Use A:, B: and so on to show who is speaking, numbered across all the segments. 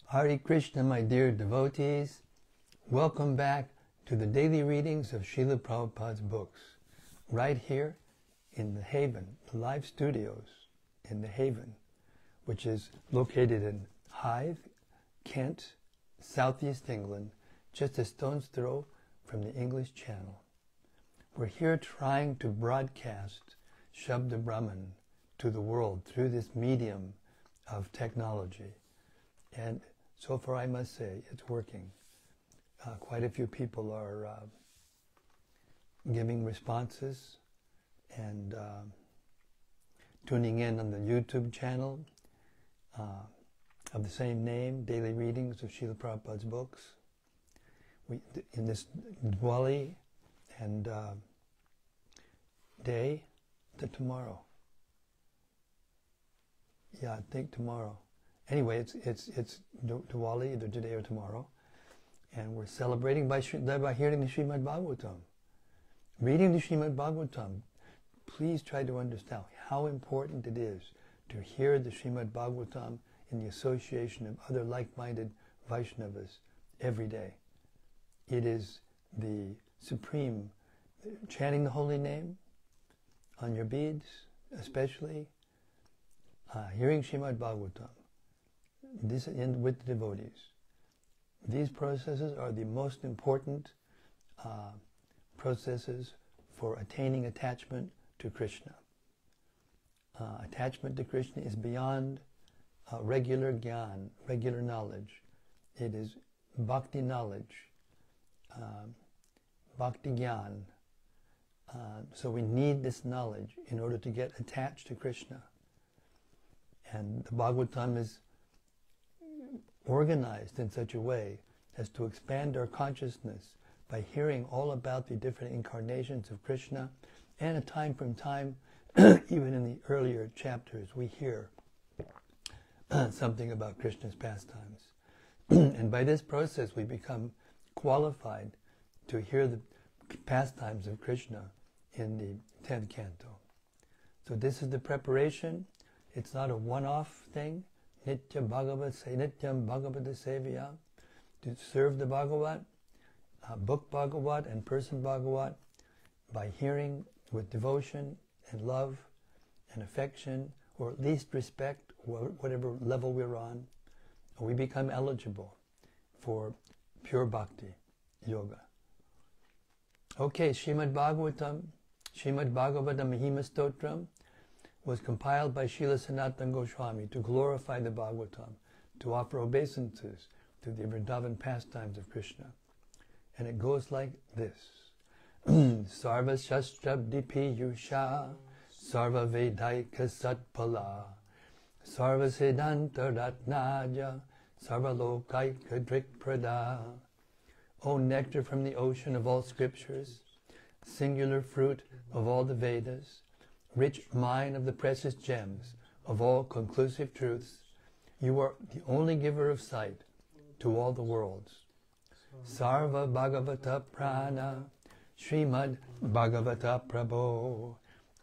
A: Hare Krishna, my dear devotees. Welcome back to the daily readings of Srila Prabhupada's books, right here in the Haven, the live studios in the Haven, which is located in Hythe, Kent, southeast England, just a stone's throw from the English Channel. We're here trying to broadcast Shabda Brahman to the world through this medium of technology. And so far, I must say, it's working. Quite a few people are giving responses and tuning in on the YouTube channel of the same name, Daily Readings of Srila Prabhupada's books. In this Diwali and day to tomorrow. Yeah, I think tomorrow. Anyway, it's Diwali, either today or tomorrow, and we're celebrating by hearing the Srimad Bhagavatam, reading the Srimad Bhagavatam. Please try to understand how important it is to hear the Srimad Bhagavatam in the association of other like-minded Vaishnavas every day. It is the supreme, chanting the holy name on your beads, especially, hearing Srimad Bhagavatam, this with the devotees. These processes are the most important processes for attaining attachment to Krishna. Attachment to Krishna is beyond regular gyan, regular knowledge. It is bhakti knowledge, bhakti gyan. So we need this knowledge in order to get attached to Krishna. And the Bhagavatam is organized in such a way as to expand our consciousness by hearing all about the different incarnations of Krishna, and at time from time, even in the earlier chapters, we hear something about Krishna's pastimes. And by this process we become qualified to hear the pastimes of Krishna in the 10th canto. So this is the preparation. It's not a one-off thing. Nityam Bhagavata Sevya, to serve the Bhagavat, book Bhagavat and person Bhagavat, by hearing with devotion and love and affection, or at least respect, whatever level we're on, we become eligible for pure bhakti yoga. Okay, Srimad Bhagavatam Mahima Stotram was compiled by Srila Sanatana Goswami to glorify the Bhagavatam, to offer obeisances to the Vrindavan pastimes of Krishna. And it goes like this. Sarva Shastrabdi Piyusha, Sarva Vedaika Satpala, Sarva Siddhanta Ratnaja, Sarva Lokaika Drikprada. O nectar from the ocean of all scriptures, singular fruit of all the Vedas, rich mine of the precious gems of all conclusive truths, you are the only giver of sight to all the worlds. Sarva Bhagavata Prana, Srimad Bhagavata Prabho,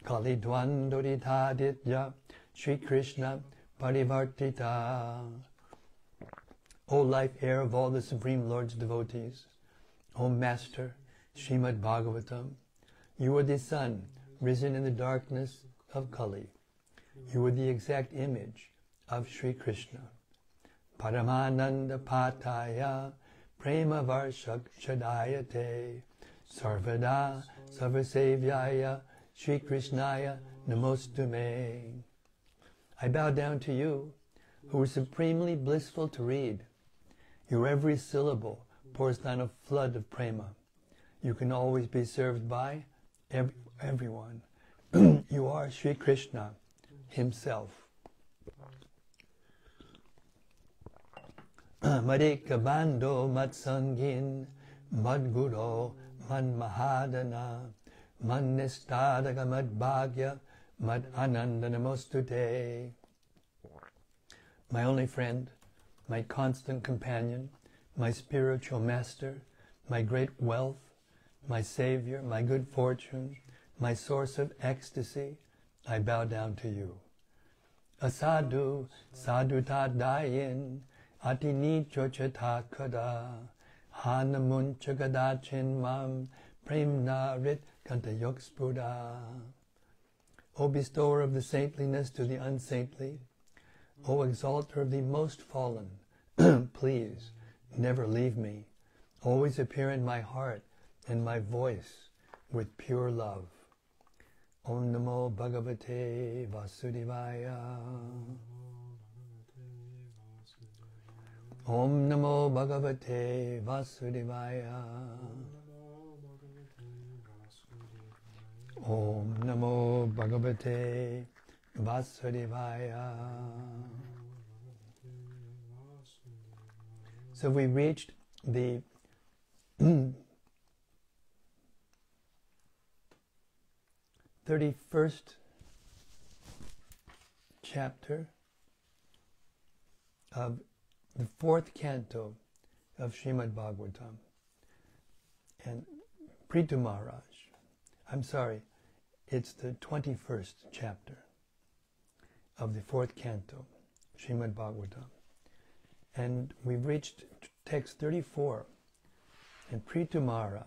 A: Kali Dvandoditaditya, Sri Krishna Parivartita. O life air of all the Supreme Lord's devotees, O Master, Srimad Bhagavatam, you are the sun risen in the darkness of Kali. You are the exact image of Sri Krishna. Paramananda Pataya Prema Varshak Chadayate Sarvada Sarvasevyaya Sri Krishnaya Namostume. I bow down to you, who are supremely blissful to read. Your every syllable pours down a flood of prema. You can always be served by everyone. You are Sri Krishna himself. Madhika Bando Matsangin Madguro Man Mahadana Man Nistadaka Mad Bhagya Mad Ananda Namostute. My only friend, my constant companion, my spiritual master, my great wealth, my savior, my good fortune, my source of ecstasy, I bow down to you. Asadu, sadhu tadayin, Atini chochata kada hanamun chagadachin mam premna rit kantayok spruda. O bestower of the saintliness to the unsaintly, O exalter of the most fallen, please never leave me. Always appear in my heart and my voice with pure love. Om Namo Bhagavate Vasudevaya. Om Namo Bhagavate Vasudevaya. Om Namo Bhagavate Vasudevaya. So we reached the 31st chapter of the 4th canto of Srimad Bhagavatam. And Prithu Maharaj, I'm sorry, it's the 21st chapter of the 4th canto, Srimad Bhagavatam. And we've reached text 34, and Prithu Maharaj,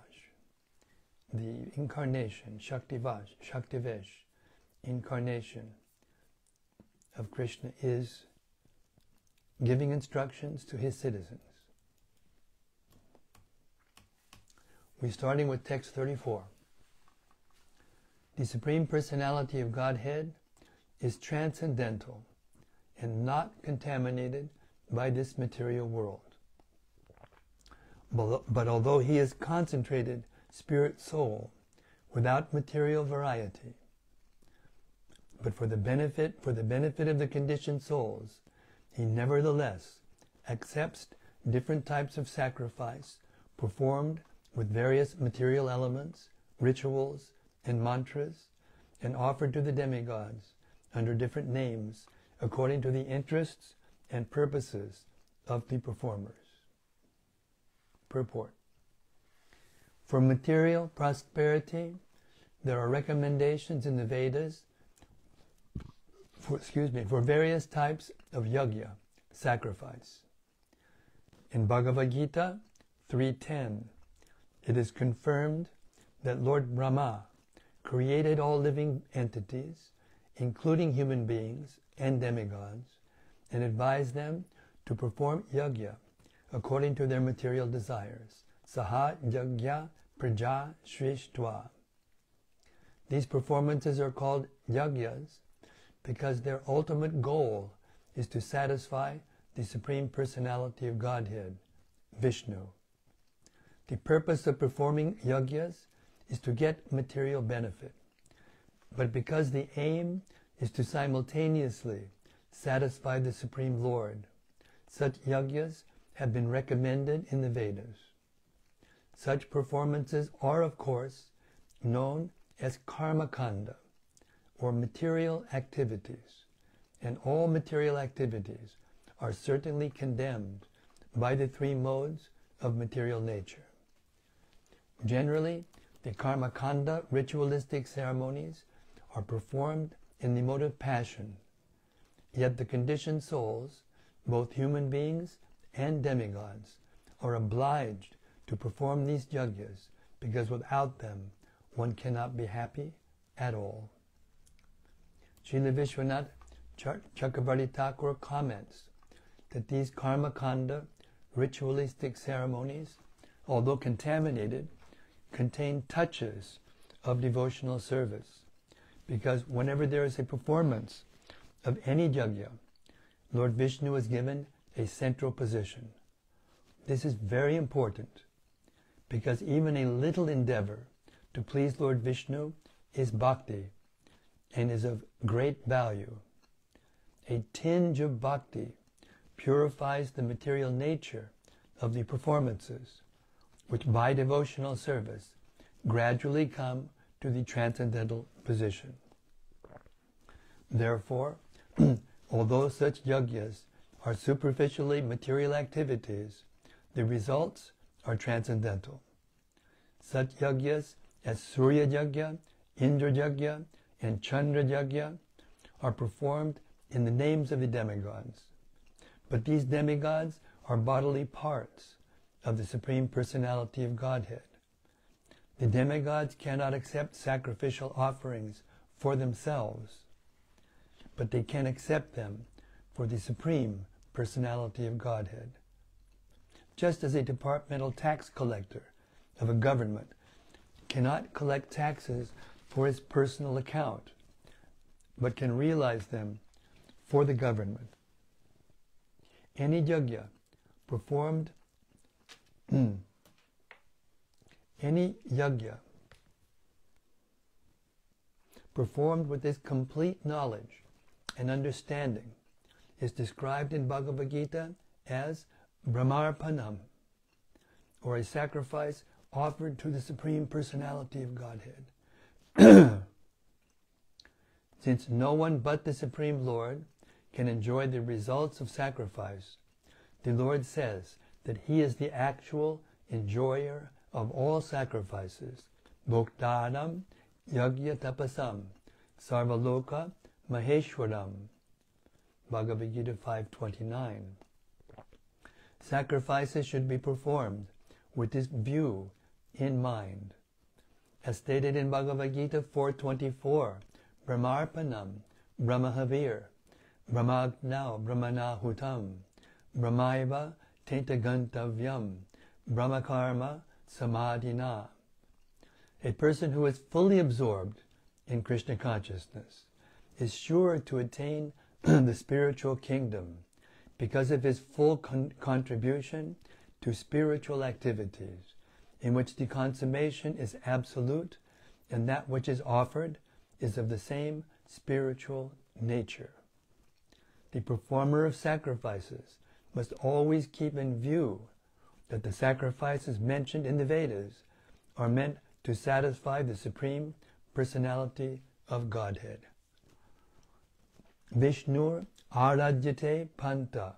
A: the incarnation, Shaktivesh, incarnation of Krishna, is giving instructions to his citizens. We're starting with text 34. The Supreme Personality of Godhead is transcendental and not contaminated by this material world. But although he is concentrated spirit soul without material variety, but for the benefit of the conditioned souls, he nevertheless accepts different types of sacrifice performed with various material elements, rituals, and mantras, and offered to the demigods under different names according to the interests and purposes of the performers. Purport. For material prosperity, there are recommendations in the Vedas for various types of yajna, sacrifice. In Bhagavad Gita 3.10, it is confirmed that Lord Brahma created all living entities, including human beings and demigods, and advised them to perform yajna according to their material desires. Saha yajna praja srishtva. These performances are called yajnas because their ultimate goal is to satisfy the Supreme Personality of Godhead, Vishnu. The purpose of performing yajnas is to get material benefit. But because the aim is to simultaneously satisfy the Supreme Lord, such yajnas have been recommended in the Vedas. Such performances are, of course, known as karma kanda, or material activities, and all material activities are certainly condemned by the three modes of material nature. Generally, the karma kanda ritualistic ceremonies are performed in the mode of passion, yet the conditioned souls, both human beings and demigods, are obliged to perform these yajnas because without them one cannot be happy at all. Srila Vishwanath Chakravarti Thakur comments that these karma kanda ritualistic ceremonies, although contaminated, contain touches of devotional service, because whenever there is a performance of any yajna, Lord Vishnu is given a central position. This is very important, because even a little endeavor to please Lord Vishnu is bhakti and is of great value. A tinge of bhakti purifies the material nature of the performances, which by devotional service gradually come to the transcendental position. Therefore, although such yajnas are superficially material activities, the results are transcendental. Such yajnas as Surya Yajna, Indra Yajna, and Chandra Yajna are performed in the names of the demigods. But these demigods are bodily parts of the Supreme Personality of Godhead. The demigods cannot accept sacrificial offerings for themselves, but they can accept them for the Supreme Personality of Godhead. Just as a departmental tax collector of a government cannot collect taxes for his personal account, but can realize them for the government. Any yajna performed with this complete knowledge and understanding is described in Bhagavad Gita as Brahmarpanam, or a sacrifice offered to the Supreme Personality of Godhead. Since no one but the Supreme Lord can enjoy the results of sacrifice, the Lord says that He is the actual enjoyer of all sacrifices, Bhoktaram Yajna Tapasam Sarvaloka Maheshwaram, Bhagavad Gita 5:29. Sacrifices should be performed with this view in mind. As stated in Bhagavad Gita 4:24, Brahmarpanam Brahmahavir Brahmagnau Brahmanahutam Brahmaiva Tentagantavyam Brahmakarma Samadhina. A person who is fully absorbed in Krishna consciousness is sure to attain the spiritual kingdom because of his full contribution to spiritual activities, in which the consummation is absolute and that which is offered is of the same spiritual nature. The performer of sacrifices must always keep in view that the sacrifices mentioned in the Vedas are meant to satisfy the Supreme Personality of Godhead. Vishnur Aradyate Panta,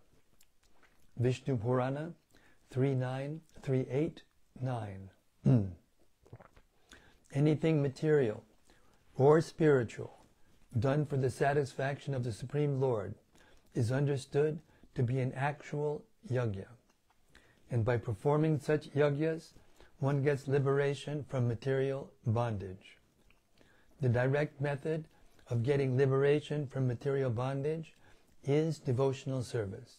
A: Vishnu Purana 3.9.3.8.9. Anything material or spiritual done for the satisfaction of the Supreme Lord is understood to be an actual yajna. And by performing such yajnas, one gets liberation from material bondage. The direct method of getting liberation from material bondage is devotional service,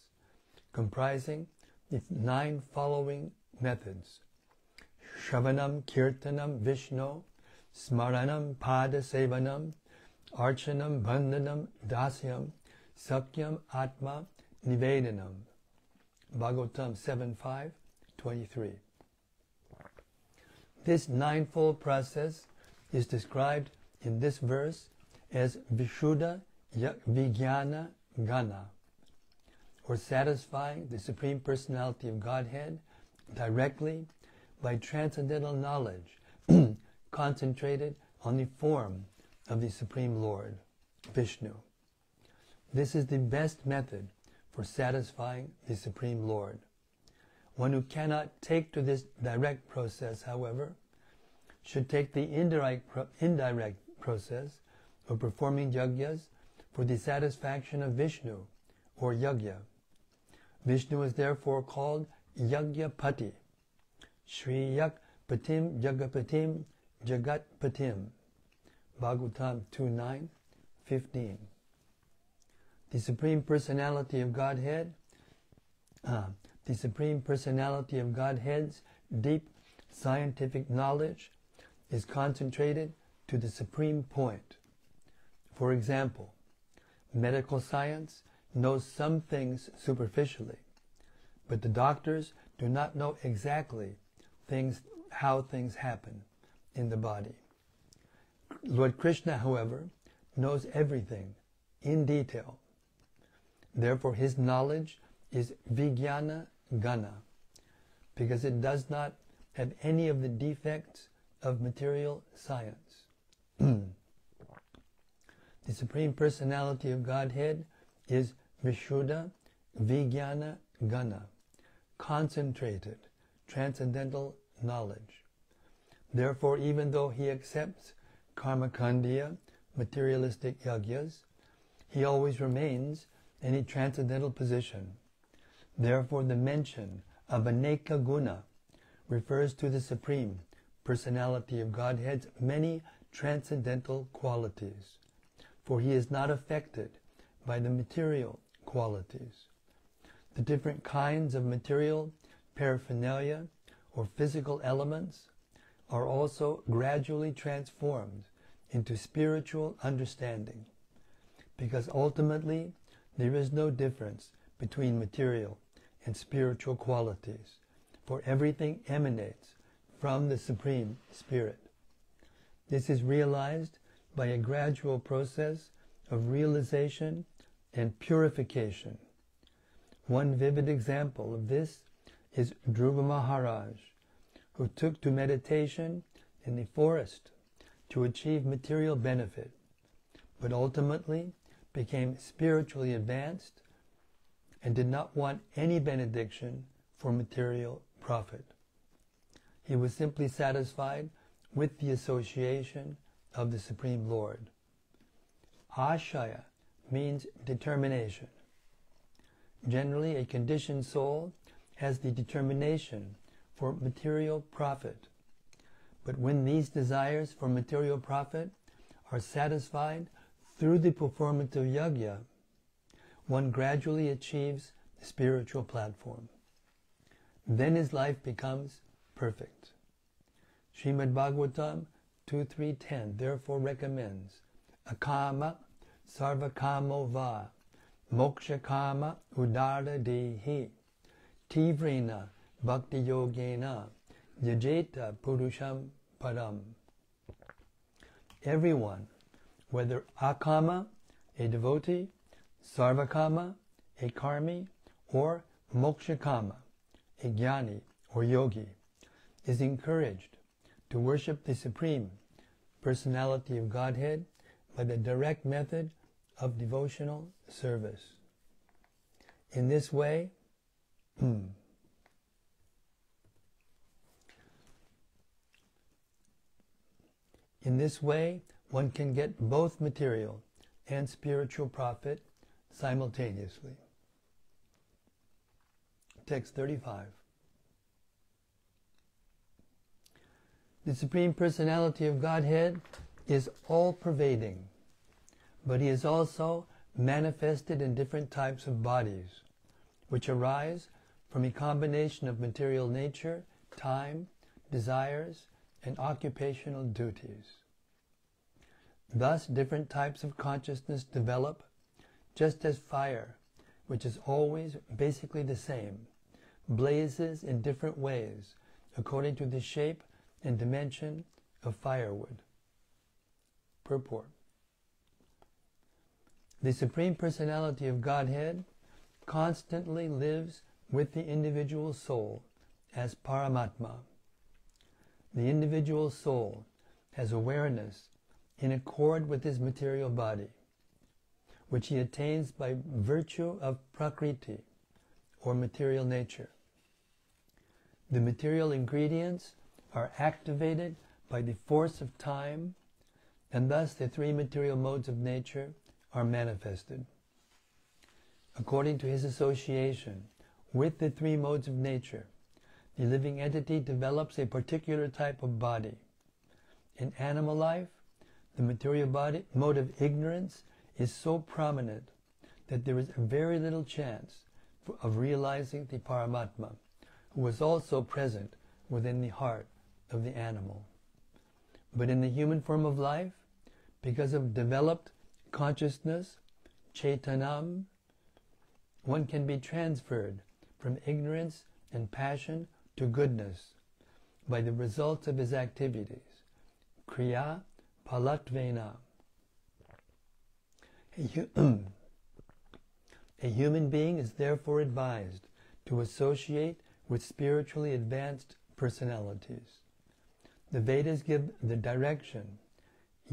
A: comprising the 9 following methods: Shravanam Kirtanam Vishno, Smaranam Pada Sevanam, Archanam Bandhanam Dasyam, Sakyam Atma Nivedanam. Bhagavatam 7.5.23. This 9-fold process is described in this verse as Vishuddha Vijnana Gana, or satisfying the Supreme Personality of Godhead directly by transcendental knowledge concentrated on the form of the Supreme Lord, Vishnu. This is the best method for satisfying the Supreme Lord. One who cannot take to this direct process, however, should take the indirect process of performing yajnas for the satisfaction of Vishnu, or yajna. Vishnu is therefore called Yajnapati, Shri Patim Jagapatim Jagatpatim, Bhagavatam 2.9.15. The Supreme Personality of Godhead, the Supreme Personality of Godhead's deep scientific knowledge is concentrated to the supreme point. For example, medical science knows some things superficially, but the doctors do not know exactly how things happen in the body. Lord Krishna, however, knows everything in detail. Therefore, his knowledge is Vijnana Gana, because it does not have any of the defects of material science. The Supreme Personality of Godhead is Vishuddha Vijnana Gana, concentrated, transcendental knowledge. Therefore, even though he accepts karmakandya, materialistic yajnas, he always remains in a transcendental position, Therefore, the mention of Aneka Guna refers to the Supreme Personality of Godhead's many transcendental qualities, for he is not affected by the material qualities. The different kinds of material paraphernalia or physical elements are also gradually transformed into spiritual understanding, because ultimately there is no difference between material and spiritual qualities, for everything emanates from the Supreme Spirit. This is realized by a gradual process of realization and purification. One vivid example of this is Dhruva Maharaj, who took to meditation in the forest to achieve material benefit, but ultimately became spiritually advanced and did not want any benediction for material profit. He was simply satisfied with the association of the Supreme Lord. Ashaya means determination. Generally, a conditioned soul has the determination for material profit. But when these desires for material profit are satisfied through the performance of yajna, one gradually achieves the spiritual platform. Then his life becomes perfect. Srimad Bhagavatam 2.3.10 therefore recommends akama sarvakamo va moksha kama udara dehi tivrena bhakti yogena yajeta purusham param. Everyone, whether akama, a devotee, sarvakama, a karmi, or mokshakama, a jnani or yogi, is encouraged to worship the Supreme Personality of Godhead by the direct method of devotional service. In this way, one can get both material and spiritual profit simultaneously. Text 35. The Supreme Personality of Godhead is all-pervading, but he is also manifested in different types of bodies, which arise from a combination of material nature, time, desires, and occupational duties. Thus, different types of consciousness develop, just as fire, which is always basically the same, blazes in different ways according to the shape and dimension of firewood. Purport. The Supreme Personality of Godhead constantly lives with the individual soul as Paramatma. The individual soul has awareness in accord with his material body, which he attains by virtue of Prakriti, or material nature. The material ingredients are activated by the force of time, and thus the three material modes of nature are manifested. According to his association with the three modes of nature, the living entity develops a particular type of body. In animal life, the material body mode of ignorance is so prominent that there is very little chance of realizing the Paramatma, who is also present within the heart of the animal. But in the human form of life, because of developed consciousness, Chaitanam, one can be transferred from ignorance and passion to goodness by the results of his activities, Kriya Palatvena. A human being is therefore advised to associate with spiritually advanced personalities. The Vedas give the direction,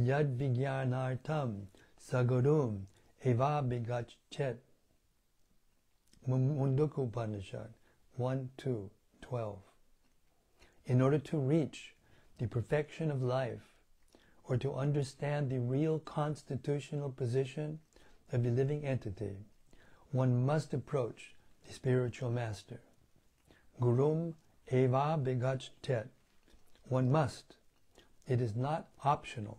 A: Yad Vijnanartam Sagurum Eva Bigachet. Mundaka Upanishad 1:2-12. In order to reach the perfection of life, or to understand the real constitutional position of the living entity, one must approach the spiritual master. Gurum eva begach tet. One must. It is not optional.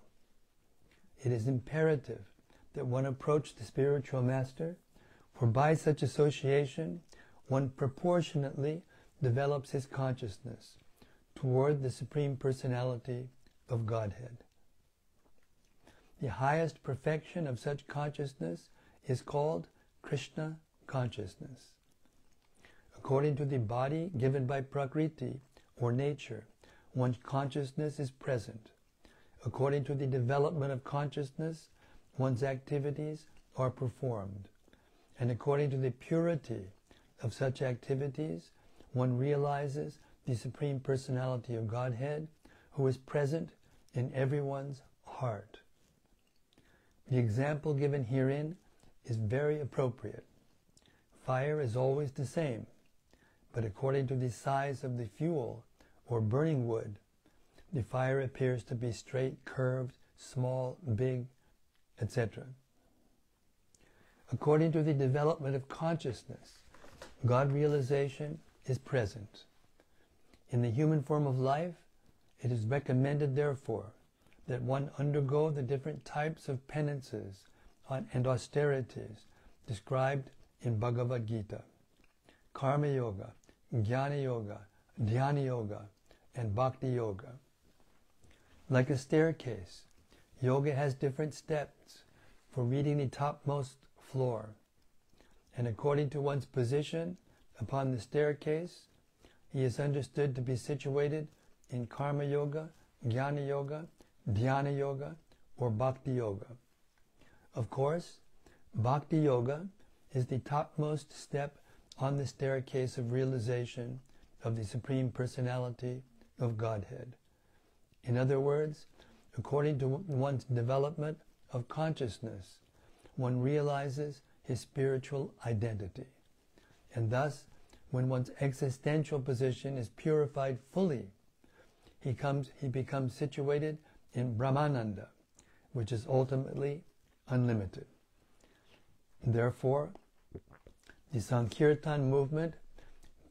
A: It is imperative that one approach the spiritual master, for by such association one proportionately develops his consciousness toward the Supreme Personality of Godhead. The highest perfection of such consciousness is called Krishna consciousness. According to the body given by Prakriti, or nature, one's consciousness is present. According to the development of consciousness, one's activities are performed. And according to the purity of such activities, one realizes the Supreme Personality of Godhead, who is present in everyone's heart. The example given herein is very appropriate. Fire is always the same, but according to the size of the fuel or burning wood, the fire appears to be straight, curved, small, big, etc. According to the development of consciousness, God realization is present. In the human form of life, it is recommended, therefore, that one undergo the different types of penances and austerities described in Bhagavad Gita: Karma Yoga, Jnana Yoga, Dhyana Yoga, and Bhakti Yoga. Like a staircase, yoga has different steps for reaching the topmost floor. And according to one's position upon the staircase, he is understood to be situated in Karma Yoga, Jnana Yoga, Dhyana Yoga, or Bhakti Yoga. Of course, Bhakti Yoga is the topmost step on the staircase of realization of the Supreme Personality of Godhead. In other words, according to one's development of consciousness, one realizes his spiritual identity. And thus, when one's existential position is purified fully, he becomes situated in Brahmananda, which is ultimately unlimited. Therefore, the Sankirtan movement,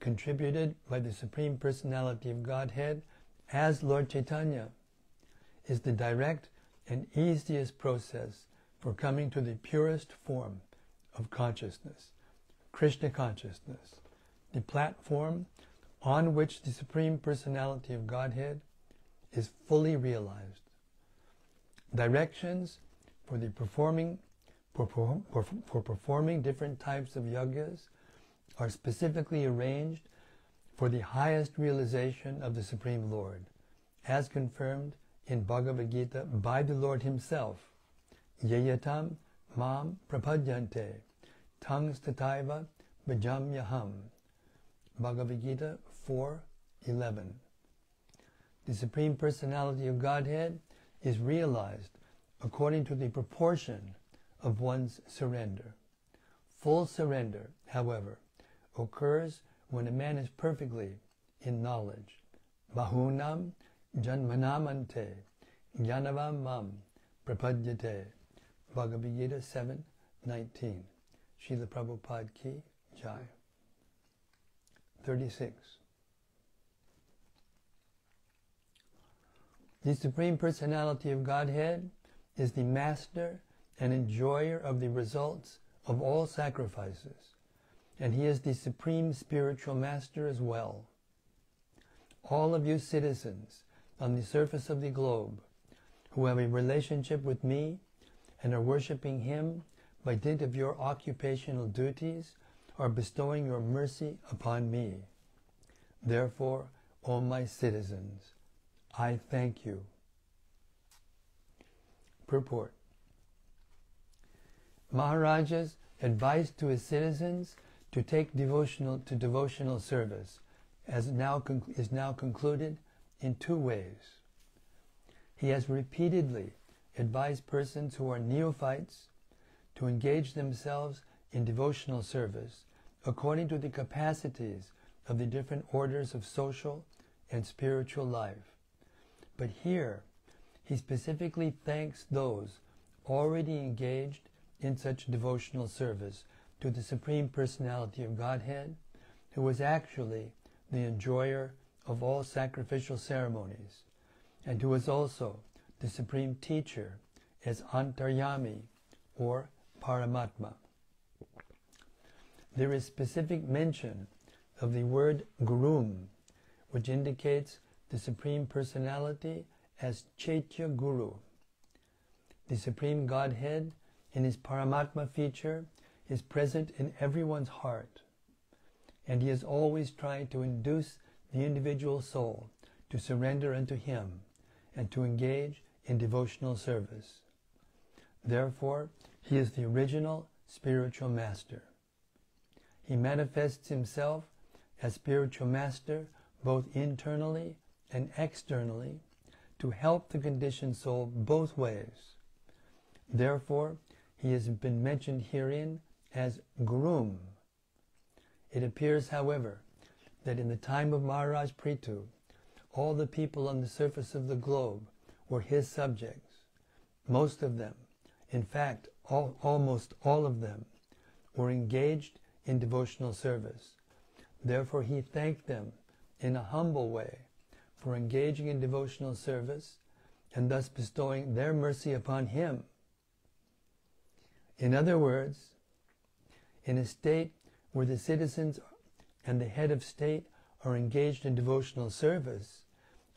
A: contributed by the Supreme Personality of Godhead as Lord Chaitanya, is the direct and easiest process for coming to the purest form of consciousness, Krishna consciousness, the platform on which the Supreme Personality of Godhead is fully realized. Directions for performing different types of yagas are specifically arranged for the highest realization of the Supreme Lord, as confirmed in Bhagavad Gita by the Lord himself. Yayatam mam prapadyante tangs tataiva bhajamyaham. Bhagavad Gita 4:11. The Supreme Personality of Godhead is realized according to the proportion of one's surrender. Full surrender, however, occurs when a man is perfectly in knowledge. Bahunam janmanamante jnanavam mam prapadyate. Bhagavad Gita 7:19. Srila Prabhupada Ki Jai. 36. The Supreme Personality of Godhead is the master and enjoyer of the results of all sacrifices, and he is the supreme spiritual master as well. All of you citizens on the surface of the globe who have a relationship with me and are worshipping him by dint of your occupational duties are bestowing your mercy upon me. Therefore, O my citizens, I thank you. Purport. Maharajas advised to his citizens to take devotional service, as is now concluded in two ways. He has repeatedly advised persons who are neophytes to engage themselves in devotional service according to the capacities of the different orders of social and spiritual life. But here, he specifically thanks those already engaged in such devotional service to the Supreme Personality of Godhead, who was actually the enjoyer of all sacrificial ceremonies, and who was also the Supreme Teacher as Antaryami, or Paramatma. There is specific mention of the word Gurum, which indicates the Supreme Personality as Chaitya Guru. The Supreme Godhead, in his Paramatma feature, is present in everyone's heart, and he is always trying to induce the individual soul to surrender unto him and to engage in devotional service. Therefore, he is the original spiritual master. He manifests himself as spiritual master both internally and externally to help the conditioned soul both ways. Therefore, he has been mentioned herein as Gurum. It appears, however, that in the time of Maharaj Prithu, all the people on the surface of the globe were his subjects. Most of them, in fact, almost all of them, were engaged in devotional service. Therefore, he thanked them in a humble way for engaging in devotional service and thus bestowing their mercy upon him. In other words, in a state where the citizens and the head of state are engaged in devotional service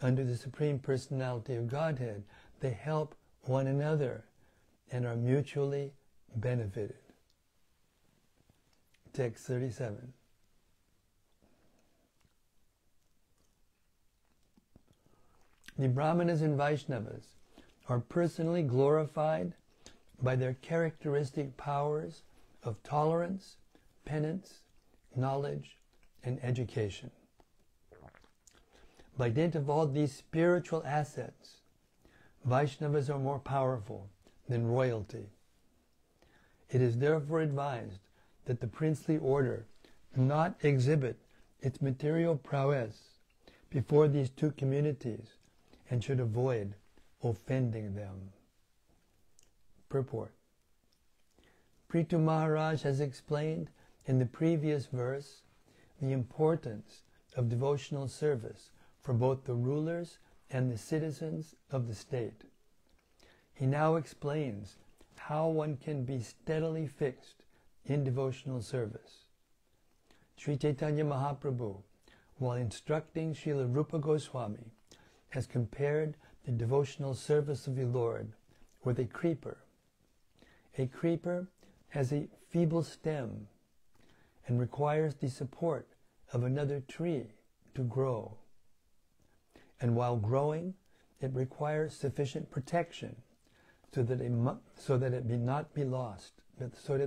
A: under the Supreme Personality of Godhead, they help one another and are mutually benefited. Text 37. The Brahmanas and Vaishnavas are personally glorified by their characteristic powers of tolerance, penance, knowledge, and education. By dint of all these spiritual assets, Vaishnavas are more powerful than royalty. It is therefore advised that the princely order not exhibit its material prowess before these two communities and should avoid offending them. Purport. Prithu Maharaj has explained in the previous verse the importance of devotional service for both the rulers and the citizens of the state. He now explains how one can be steadily fixed in devotional service. Sri Chaitanya Mahaprabhu, while instructing Srila Rupa Goswami, has compared the devotional service of the Lord with a creeper. A creeper has a feeble stem and requires the support of another tree to grow. And while growing, it requires sufficient protection so that it may not be lost, so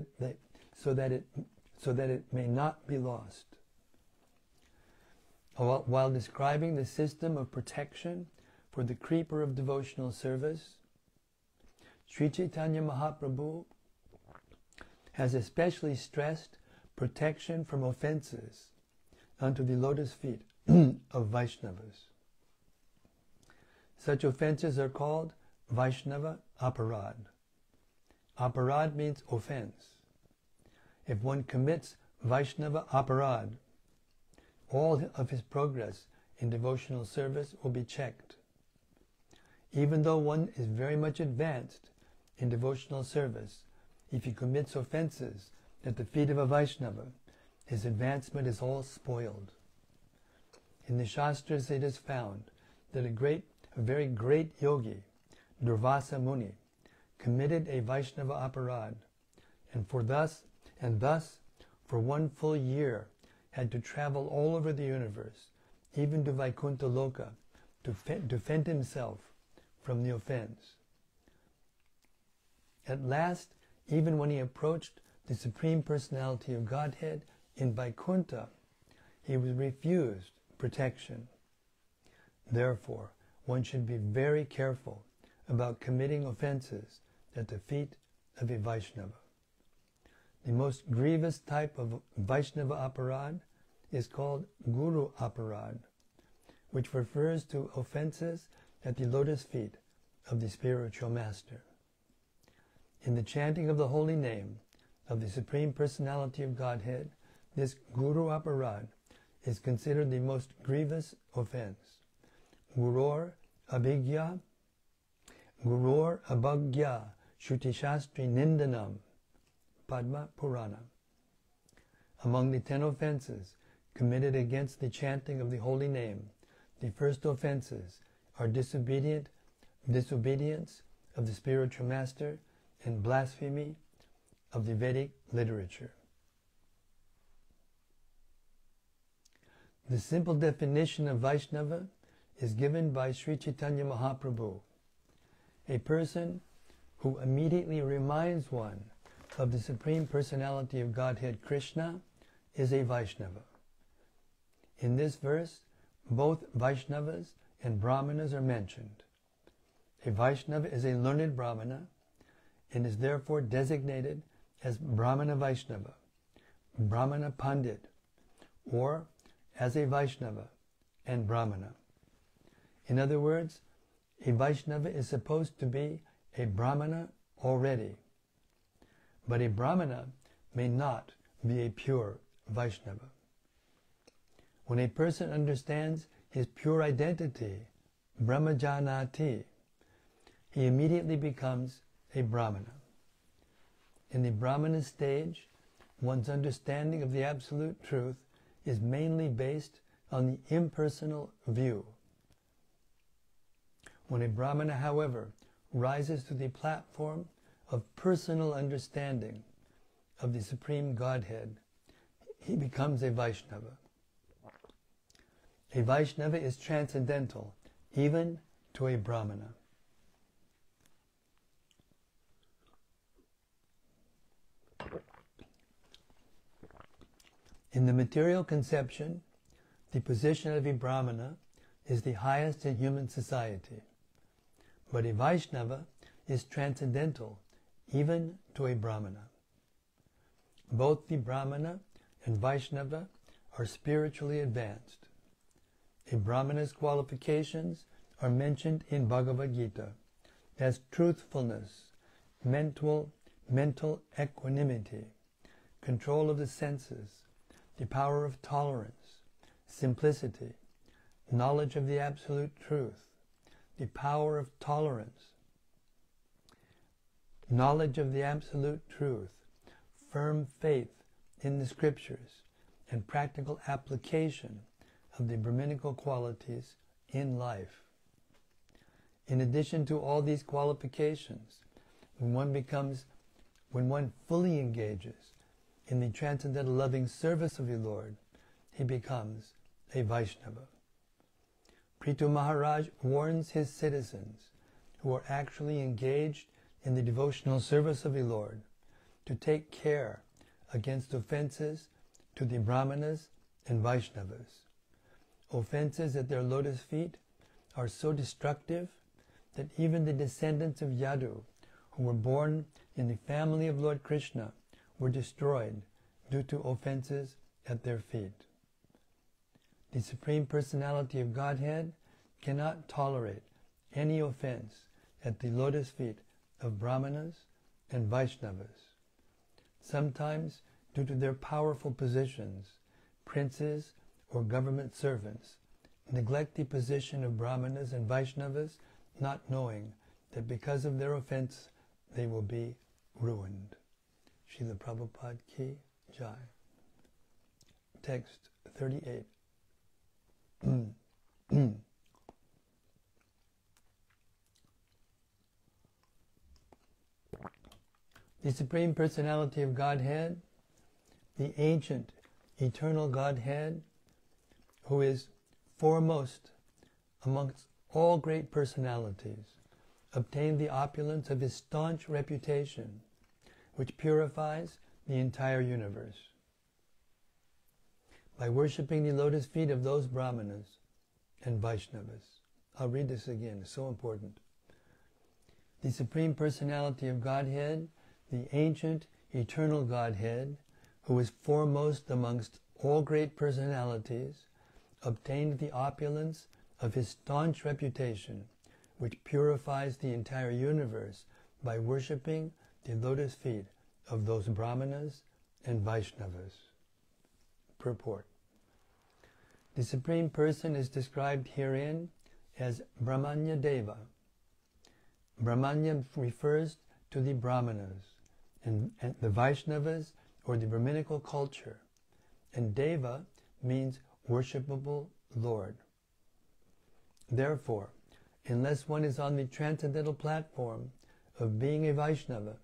A: that it may not be lost. While describing the system of protection for the creeper of devotional service, Sri Chaitanya Mahaprabhu has especially stressed protection from offenses unto the lotus feet of Vaishnavas. Such offenses are called Vaishnava Aparad. Aparad means offense. If one commits Vaishnava Aparad, all of his progress in devotional service will be checked. Even though one is very much advanced in devotional service, if he commits offenses at the feet of a Vaishnava, his advancement is all spoiled. In the Shastras it is found that a very great yogi, Durvasa Muni, committed a Vaishnava Aparad, and thus for one full year had to travel all over the universe, even to Vaikuntha Loka, to defend himself from the offense. At last, even when he approached the Supreme Personality of Godhead in Vaikuntha, he was refused protection. Therefore, one should be very careful about committing offenses at the feet of a Vaishnava. The most grievous type of Vaishnava Aparad is called Guru Aparad, which refers to offenses at the lotus feet of the spiritual master. In the chanting of the holy name of the Supreme Personality of Godhead, this Guru Aparad is considered the most grievous offense. Guror Abhigya, Guror Abhagya Shruti Shastri Nindanam, Padma Purana. Among the 10 offenses committed against the chanting of the holy name, the first offenses are disobedience of the spiritual master and blasphemy of the Vedic literature. The simple definition of Vaishnava is given by Sri Chaitanya Mahaprabhu. A person who immediately reminds one of the Supreme Personality of Godhead Krishna is a Vaishnava. In this verse, both Vaishnavas and Brahmanas are mentioned. A Vaishnava is a learned Brahmana and is therefore designated as Brahmana Vaishnava, Brahmana Pandit, or as a Vaishnava and Brahmana. In other words, a Vaishnava is supposed to be a Brahmana already, but a Brahmana may not be a pure Vaishnava. When a person understands his pure identity, Brahmajanati, he immediately becomes a Brahmana. In the Brahmana stage, one's understanding of the Absolute Truth is mainly based on the impersonal view. When a Brahmana, however, rises to the platform of personal understanding of the Supreme Godhead, he becomes a Vaishnava. A Vaishnava is transcendental, even to a Brahmana. In the material conception, the position of a Brahmana is the highest in human society, but a Vaishnava is transcendental, even to a Brahmana. Both the Brahmana and Vaishnava are spiritually advanced. A Brahmana's qualifications are mentioned in Bhagavad Gita as truthfulness, mental equanimity, control of the senses, the power of tolerance, simplicity, knowledge of the Absolute Truth, the power of tolerance, knowledge of the Absolute Truth, firm faith in the Scriptures, and practical application of the Brahminical qualities in life. In addition to all these qualifications, when one fully engages in the transcendental loving service of the Lord, he becomes a Vaishnava. Prithu Maharaj warns his citizens who are actually engaged in the devotional service of the Lord to take care against offenses to the Brahmanas and Vaishnavas. Offenses at their lotus feet are so destructive that even the descendants of Yadu, who were born in the family of Lord Krishna, were destroyed due to offenses at their feet. The Supreme Personality of Godhead cannot tolerate any offense at the lotus feet of Brahmanas and Vaishnavas. Sometimes, due to their powerful positions, princes or government servants neglect the position of Brahmanas and Vaishnavas, not knowing that because of their offense they will be ruined. Srila Prabhupada Ki Jai. Text 38. The Supreme Personality of Godhead, the ancient, eternal Godhead, who is foremost amongst all great personalities, obtained the opulence of his staunch reputation, which purifies the entire universe. By worshipping the lotus feet of those Brahmanas and Vaishnavas. I'll read this again, it's so important. The Supreme Personality of Godhead, the ancient, eternal Godhead, who is foremost amongst all great personalities, obtained the opulence of his staunch reputation, which purifies the entire universe by worshipping the lotus feet of those Brahmanas and Vaishnavas. Purport. The Supreme Person is described herein as Brahmanya Deva. Brahmanya refers to the Brahmanas, and the Vaishnavas, or the Brahminical culture, and Deva means worshipable Lord. Therefore, unless one is on the transcendental platform of being a Vaishnava,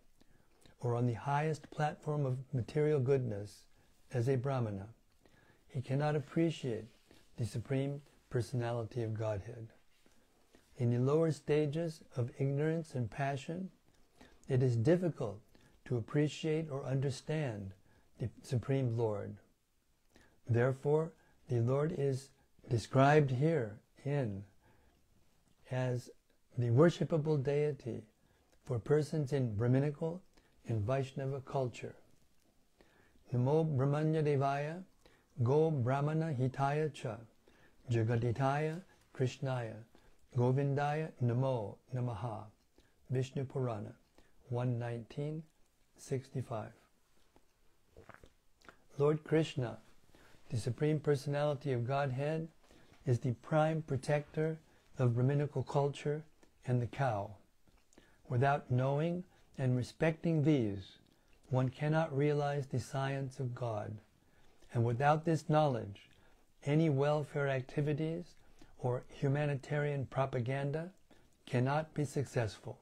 A: or on the highest platform of material goodness as a Brahmana, he cannot appreciate the Supreme Personality of Godhead. In the lower stages of ignorance and passion, it is difficult to appreciate or understand the Supreme Lord. Therefore, the Lord is described herein as the worshipable deity for persons in Brahminical and Vaishnava culture. Namo Brahmanya Devaya, Go Brahmana Hitaya Cha, Jagaditaya Krishnaya, Govindaya Namo Namaha. Vishnu Purana 119:65. Lord Krishna, the Supreme Personality of Godhead, is the prime protector of Brahminical culture and the cow. Without knowing and respecting these, one cannot realize the science of God. And without this knowledge, any welfare activities or humanitarian propaganda cannot be successful.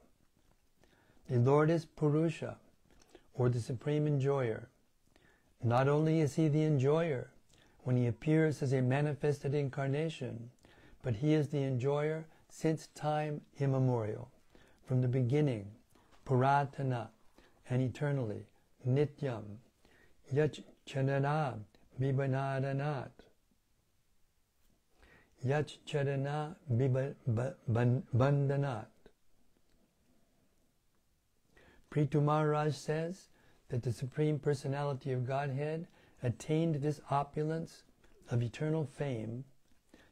A: The Lord is Purusha, or the Supreme Enjoyer. Not only is He the Enjoyer when He appears as a manifested incarnation, but He is the Enjoyer since time immemorial, from the beginning, Puratana, and eternally, Nityam, Yach Chanana Vibhanadanat, Yach Charana Vibhandanat. Prithu Maharaj says that the Supreme Personality of Godhead attained this opulence of eternal fame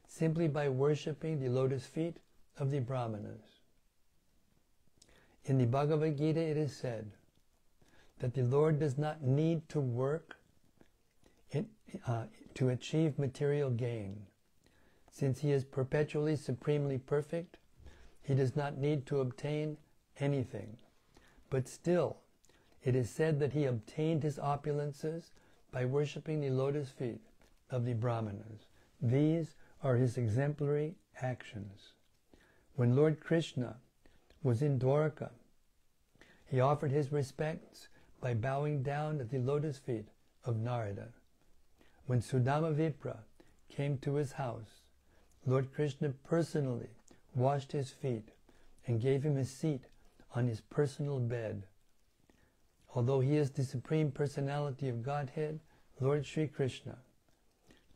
A: simply by worshipping the lotus feet of the Brahmanas. In the Bhagavad Gita it is said that the Lord does not need to work to achieve material gain. Since He is perpetually supremely perfect, He does not need to obtain anything. But still, it is said that He obtained His opulences by worshipping the lotus feet of the Brahmanas. These are His exemplary actions. When Lord Krishna was in Dwarka, He offered His respects by bowing down at the lotus feet of Narada. When Sudama Vipra came to His house, Lord Krishna personally washed his feet and gave him a seat on His personal bed. Although He is the Supreme Personality of Godhead, Lord Sri Krishna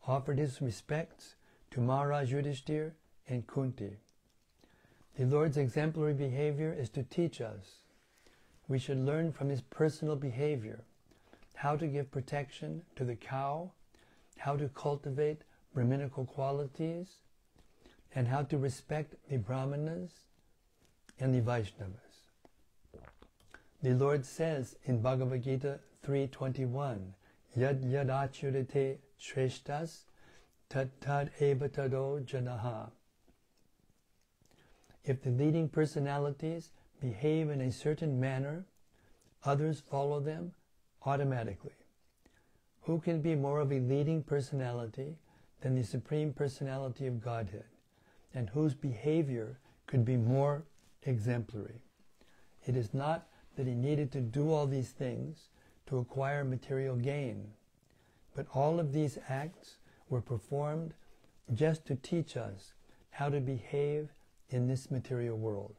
A: offered His respects to Maharaj Yudhishthir and Kunti. The Lord's exemplary behavior is to teach us. We should learn from His personal behavior how to give protection to the cow, how to cultivate Brahminical qualities, and how to respect the Brahmanas and the Vaishnavas. The Lord says in Bhagavad Gita 3:21, Yad yad achyurite shreshtas tad tad eva tado janaha. If the leading personalities behave in a certain manner, others follow them automatically. Who can be more of a leading personality than the Supreme Personality of Godhead, and whose behavior could be more exemplary? It is not that He needed to do all these things to acquire material gain, but all of these acts were performed just to teach us how to behave in this material world.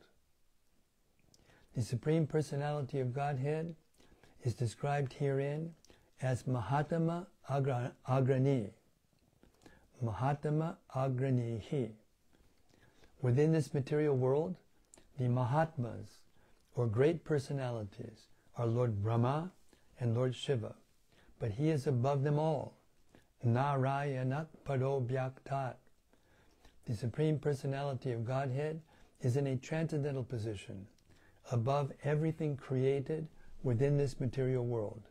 A: The Supreme Personality of Godhead is described herein as Mahatma Agrani. Mahatma Agranihi. Within this material world, the Mahatmas, or great personalities, are Lord Brahma and Lord Shiva, but He is above them all. Narayanat Pado Bhyaktat. The Supreme Personality of Godhead is in a transcendental position, above everything created within this material world.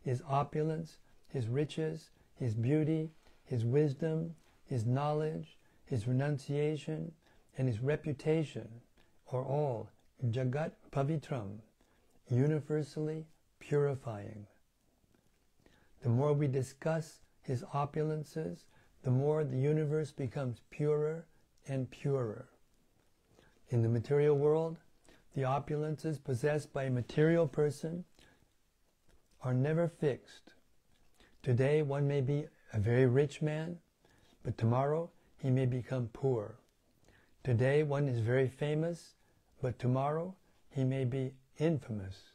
A: His opulence, his riches, his beauty, his wisdom, his knowledge, his renunciation, and his reputation are all Jagat Pavitram, universally purifying. The more we discuss his opulences, the more the universe becomes purer and purer. In the material world, the opulences possessed by a material person are never fixed. Today one may be a very rich man, but tomorrow he may become poor. Today one is very famous, but tomorrow he may be infamous.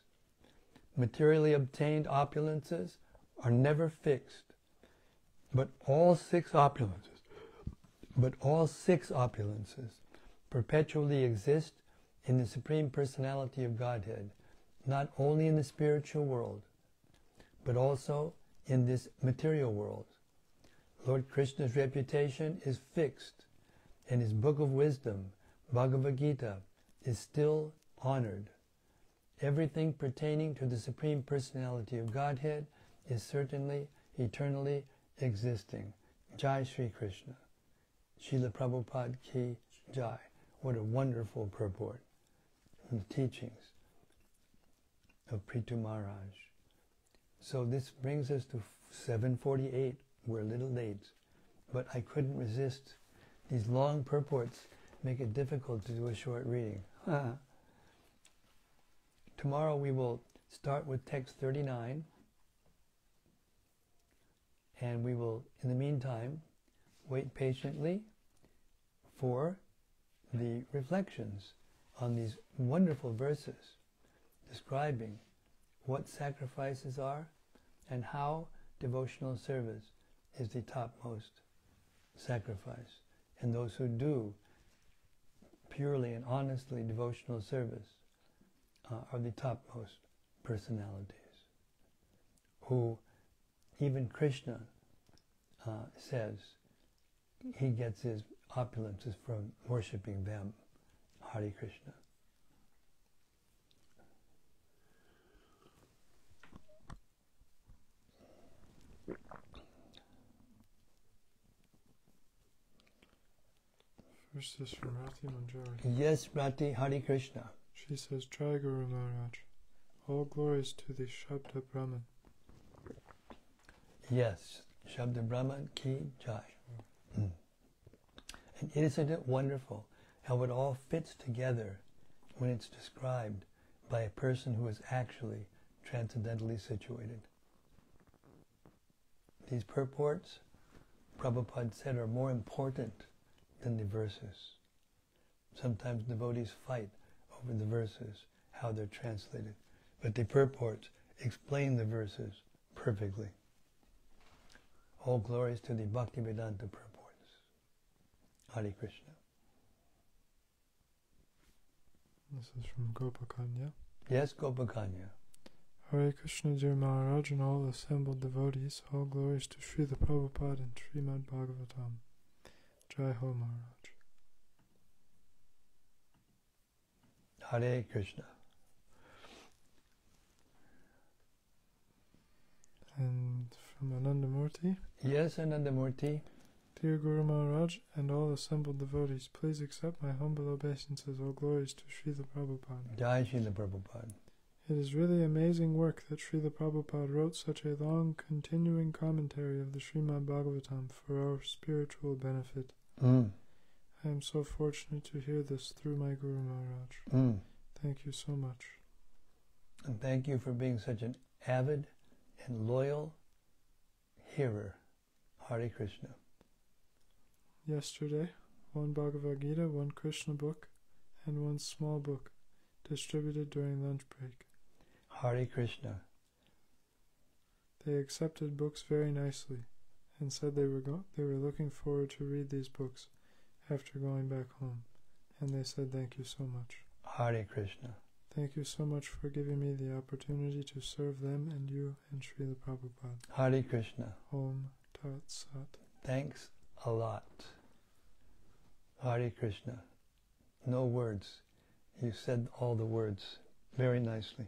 A: Materially obtained opulences are never fixed, but all six opulences perpetually exist in the Supreme Personality of Godhead, not only in the spiritual world, but also in this material world. Lord Krishna's reputation is fixed, and his book of wisdom, Bhagavad Gita, is still honored. Everything pertaining to the Supreme Personality of Godhead is certainly eternally existing. Jai Shri Krishna. Srila Prabhupada Ki Jai. What a wonderful purport from the teachings of Prithu Maharaj. So this brings us to 7:48. We're a little late, but I couldn't resist. These long purports make it difficult to do a short reading. Tomorrow we will start with text 39, and we will, in the meantime, wait patiently for the reflections on these wonderful verses describing what sacrifices are and how devotional service is the topmost sacrifice. And those who do purely and honestly devotional service are the topmost personalities, who even Krishna says he gets his opulences from worshipping them. Hare Krishna.
B: First is from Rati Manjari.
A: Yes, Rati, Hare Krishna.
B: She says, Jai Guru Maharaj, all glories to the Shabda Brahman.
A: Yes, Shabda Brahman Ki Jai. And isn't it wonderful how it all fits together when it's described by a person who is actually transcendentally situated? These purports, Prabhupada said, are more important than the verses. Sometimes devotees fight over the verses, how they're translated, but the purports explain the verses perfectly. All glories to the Bhaktivedanta purports. Hare Krishna.
B: This is from Gopakanya.
A: Yes, Gopakanya.
B: Hare Krishna, dear Maharaj, and all assembled devotees, all glories to Srila Prabhupada and Srimad Bhagavatam. Jai Ho Maharaj.
A: Hare Krishna.
B: And from Anandamurti.
A: Yes, Anandamurti.
B: Dear Guru Maharaj and all assembled devotees, please accept my humble obeisances, all glories to Srila Prabhupada.
A: Jai Srila Prabhupada.
B: It is really amazing work that Srila Prabhupada wrote such a long, continuing commentary of the Srimad Bhagavatam for our spiritual benefit. I am so fortunate to hear this through my Guru Maharaj. Thank you so much.
A: And thank you for being such an avid and loyal hearer. Hare Krishna.
B: Yesterday, one Bhagavad Gita, one Krishna book, and one small book distributed during lunch break.
A: Hare Krishna.
B: They accepted books very nicely and said they were looking forward to read these books after going back home, and they said thank you so much.
A: Hare Krishna.
B: Thank you so much for giving me the opportunity to serve them and you and Srila Prabhupada.
A: Hare Krishna.
B: Om Tat Sat.
A: Thanks a lot. Hare Krishna. No words. You said all the words very nicely.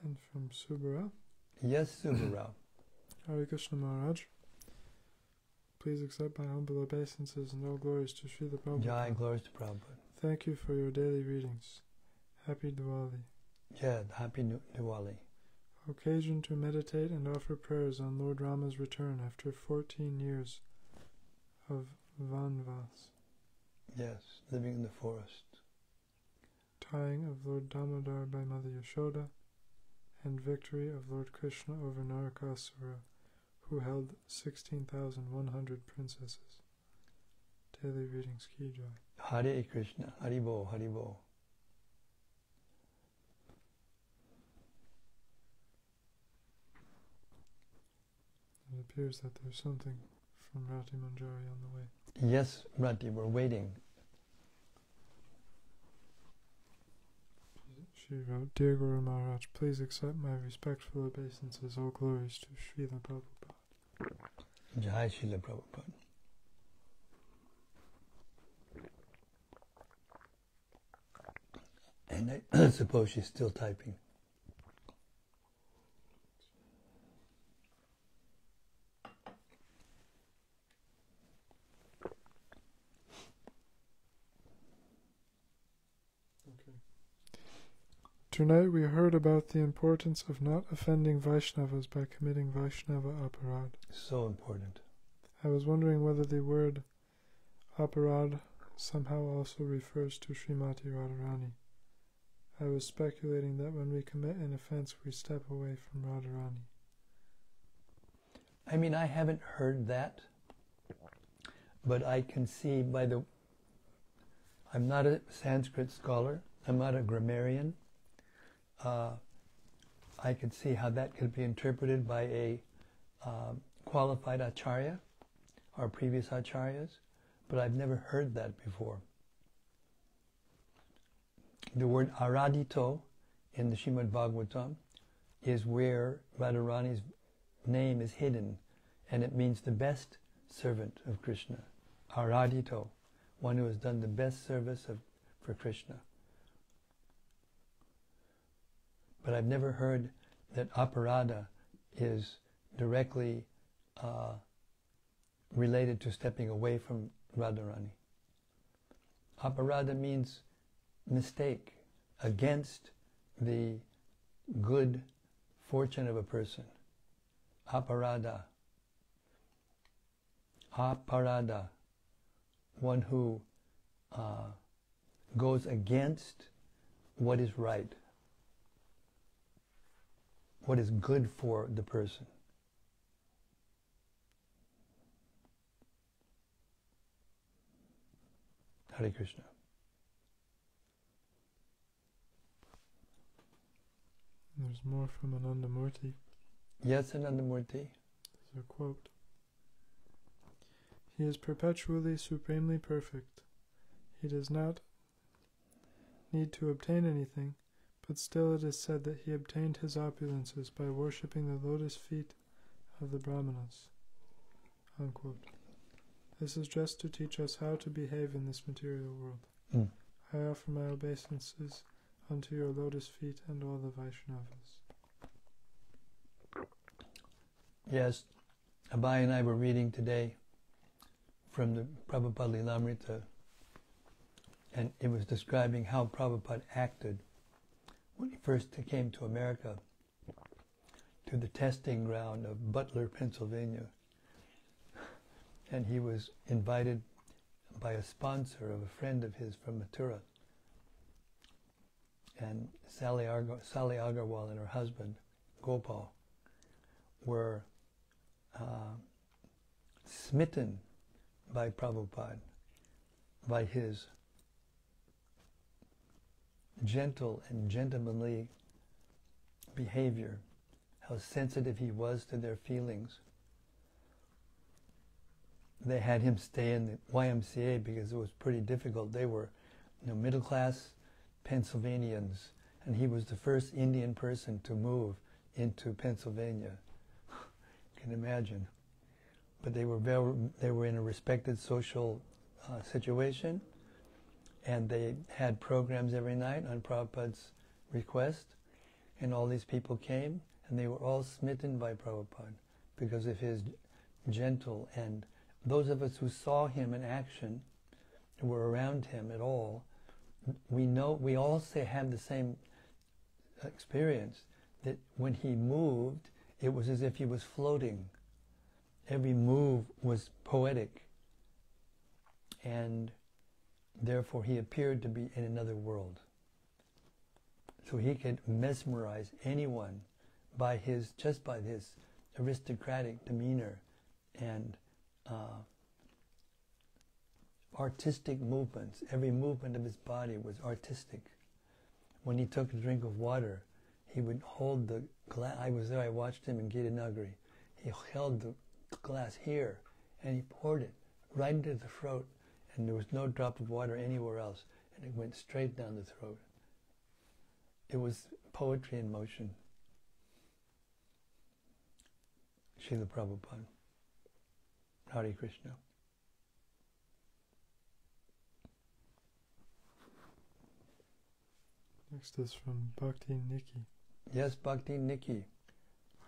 B: And from Subara.
A: Yes, Subarao.
B: Hare Krishna Maharaj. Please accept my humble obeisances and all glories to Srila Prabhupada.
A: Jai, glories to Prabhupada.
B: Thank you for your daily readings. Happy Diwali.
A: Yeah, happy Diwali.
B: Occasion to meditate and offer prayers on Lord Rama's return after 14 years of Vanvas.
A: Yes, living in the forest.
B: Tying of Lord Damodar by Mother Yashoda, and victory of Lord Krishna over Narakasura, who held 16,100 princesses. Daily readings, Ki Jai.
A: Hare Krishna, Haribo, Haribo.
B: It appears that there's something from Rati Manjari on the way.
A: Yes, Rati, we're waiting.
B: She wrote, Dear Guru Maharaj, please accept my respectful obeisances, all glories to Srila Prabhupada.
A: Jai Srila Prabhupada. And I suppose she's still typing.
B: Tonight we heard about the importance of not offending Vaishnavas by committing Vaishnava aparad.
A: So important.
B: I was wondering whether the word aparad somehow also refers to Srimati Radharani. I was speculating that when we commit an offense we step away from Radharani.
A: I mean, I haven't heard that, but I can see by the... I'm not a Sanskrit scholar, I'm not a grammarian. I could see how that could be interpreted by a qualified acharya or previous acharyas, but I've never heard that before. The word aradito in the Srimad Bhagavatam is where Radharani's name is hidden, and it means the best servant of Krishna. Aradito, one who has done the best service for Krishna. But I've never heard that aparada is directly related to stepping away from Radharani. Aparada means mistake against the good fortune of a person. Aparada. Aparada. One who goes against what is right. What is good for the person. Hare Krishna.
B: There's more from Anandamurti.
A: Yes, Anandamurti.
B: There's a quote. He is perpetually supremely perfect. He does not need to obtain anything, but still it is said that he obtained his opulences by worshipping the lotus feet of the Brahmanas. Unquote. This is just to teach us how to behave in this material world. I offer my obeisances unto your lotus feet and all the Vaishnavas.
A: Yes, Abhay and I were reading today from the Prabhupada Lilamrita, and it was describing how Prabhupada acted when he first came to America, to the testing ground of Butler, Pennsylvania. And he was invited by a sponsor of a friend of his from Mathura. And Sally Agarwal and her husband, Gopal, were smitten by Prabhupada, by his gentle and gentlemanly behavior, how sensitive he was to their feelings. They had him stay in the YMCA because it was pretty difficult. They were, middle-class Pennsylvanians, and he was the first Indian person to move into Pennsylvania. You can imagine. But they were in a respected social situation, and they had programs every night on Prabhupada's request, And all these people came, and they were all smitten by Prabhupada because of his gentle, and those of us who saw him in action, who were around him at all, we all have the same experience, that when he moved, it was as if he was floating. Every move was poetic, and therefore he appeared to be in another world. So he could mesmerize anyone just by his aristocratic demeanor and artistic movements. Every movement of his body was artistic. When he took a drink of water, he would hold the glass. I was there, I watched him in Gitanagari. He held the glass here, and he poured it right into the throat, and there was no drop of water anywhere else, and it went straight down the throat. It was poetry in motion. Srila Prabhupada. Hare Krishna.
B: Next is from Bhakti Nikki.
A: Yes, Bhakti Nikki.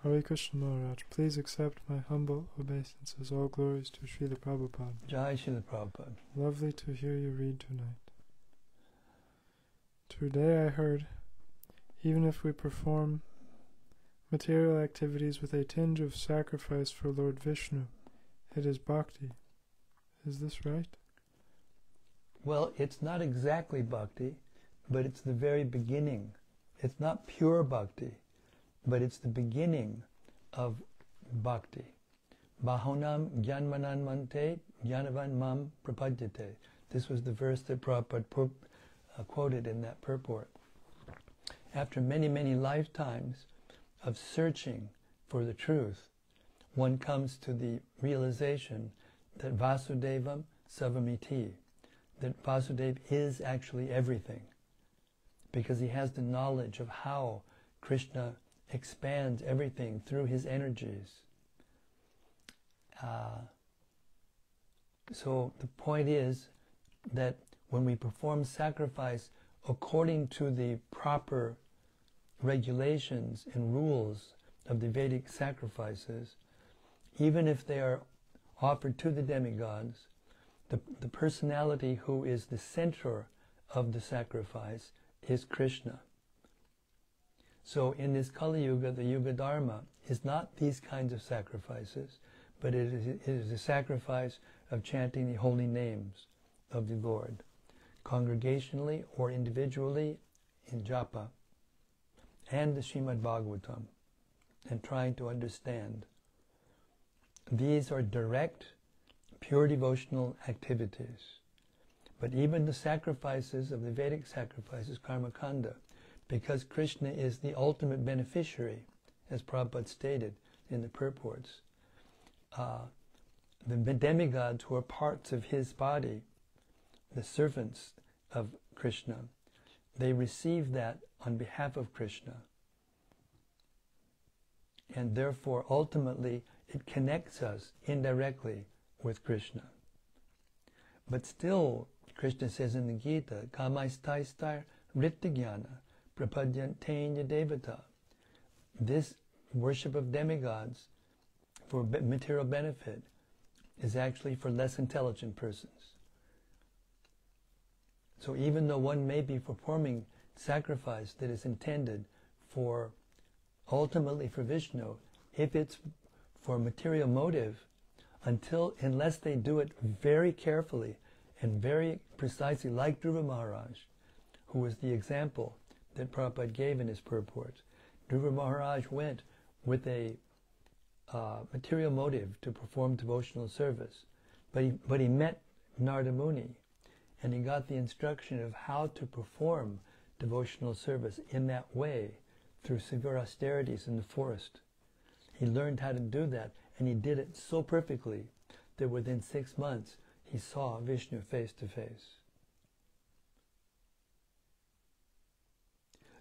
B: Hare Krishna Maharaj, please accept my humble obeisances. All glories to Srila Prabhupada.
A: Jai Srila Prabhupada.
B: Lovely to hear you read tonight. Today I heard, even if we perform material activities with a tinge of sacrifice for Lord Vishnu, it is bhakti. Is this right?
A: Well, it's not exactly bhakti, but it's the very beginning. It's not pure bhakti, but it's the beginning of bhakti. Bahonam Jnanmanan Mante Jnanavan Mam Prapadyate. This was the verse that Prabhupada quoted in that purport. After many, many lifetimes of searching for the truth, one comes to the realization that Vasudevam Savamiti, that Vasudeva is actually everything, because he has the knowledge of how Krishna expands everything through his energies. So the point is that when we perform sacrifice according to the proper regulations and rules of the Vedic sacrifices, even if they are offered to the demigods, the personality who is the center of the sacrifice is Krishna. So in this Kali Yuga, the Yuga Dharma is not these kinds of sacrifices, but it is a sacrifice of chanting the holy names of the Lord, congregationally or individually in japa, and the Srimad Bhagavatam, and trying to understand. These are direct, pure devotional activities. But even the sacrifices of the Vedic sacrifices, Karma Kanda, because Krishna is the ultimate beneficiary, as Prabhupada stated in the purports, the demigods who are parts of his body, the servants of Krishna, they receive that on behalf of Krishna. And therefore, ultimately, it connects us indirectly with Krishna. But still, Krishna says in the Gita, Kamaistai Rittagyana Prapadyantenya Devata. This worship of demigods for material benefit is actually for less intelligent persons. So even though one may be performing sacrifice that is intended for, ultimately for Vishnu, if it's for material motive, unless they do it very carefully and very precisely, like Dhruva Maharaj, who was the example that Prabhupada gave in his purports. Dhruva Maharaj went with a material motive to perform devotional service, but he met Narada Muni, and he got the instruction of how to perform devotional service in that way through severe austerities in the forest. He learned how to do that, and he did it so perfectly that within 6 months he saw Vishnu face to face.